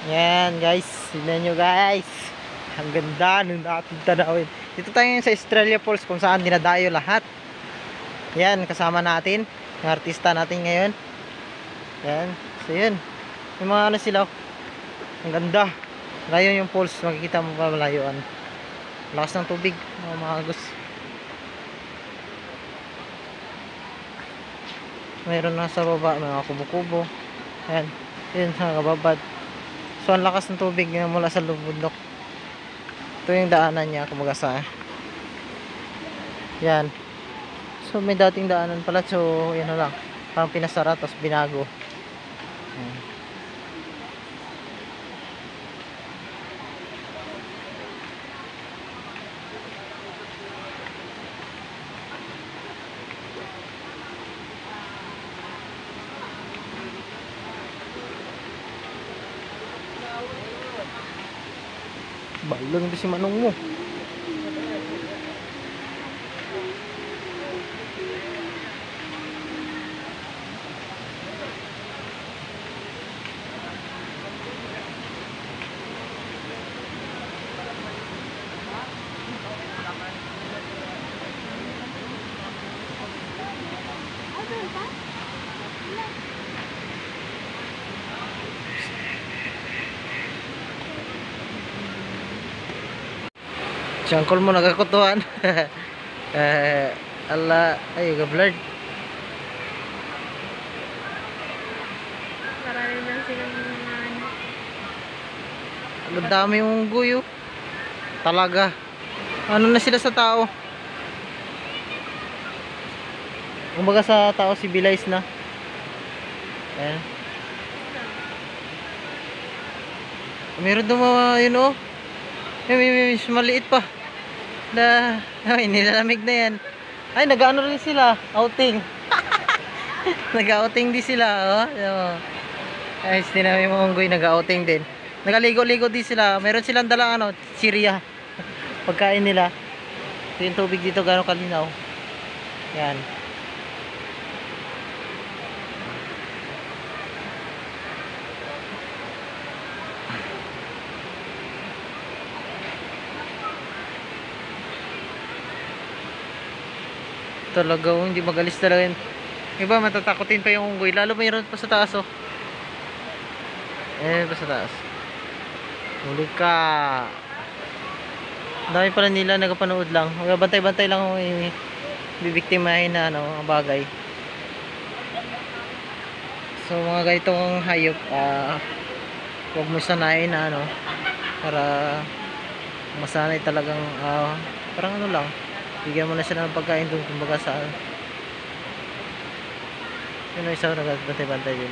Yan guys, tignan nyo guys. Ang ganda ng ating tanawin. Dito tayo ngayon sa Estrella Falls kung saan dinadayo lahat. Yan, kasama natin yung artista natin ngayon. Yan, so yun. Yung mga ano sila, ang ganda. Layo yung falls, makikita mo pa malayuan. Lakas ng tubig, mga agos. Mayroon na sa baba, mga kubo-kubo. Yan, yun sa kababad. So ang lakas ng tubig mula sa bundok. Ito yung daanan niya kumbaga sa yan. So may dating daanan pala, so yan na lang. Parang pinasara tapos binago. Yan. Balong ito si Manong mo. Si uncle mo nagkakutuan. Ala, ay ga-blurred. Marami lang silang ano. Ang dami yung guyo. Talaga. Ano na sila sa tao? Kumbaga sa tao civilized na. Ayan. Meron daw mga yun oh. May maliit pa. Ay, nilalamig na yan. Ay, nag-ano rin sila. Outing. Nag-outing din sila. Oh. Ay, sinami mo unggoy, nag-outing din. Nagaligo-ligo din sila. Meron silang dalang ano, Syria. Pagkain nila. Ito yung tubig dito, gano'ng kalinaw. Yan. Talaga, hindi magalis talaga yun. Iba, matatakotin pa yung unggoy. Lalo mayroon pa sa taas, oh. Pa sa taas. Huli ka. Dami pala nila, nagapanood lang. Bantay-bantay lang ako bibiktimahin na ano, ang bagay. So, mga ganitong hayop, huwag mo sanayin na ano, para masanay talagang, parang ano lang, bigyan mo na siya ng pagkain doon kumbaga sa yun ang isang nagbantay-bantay din.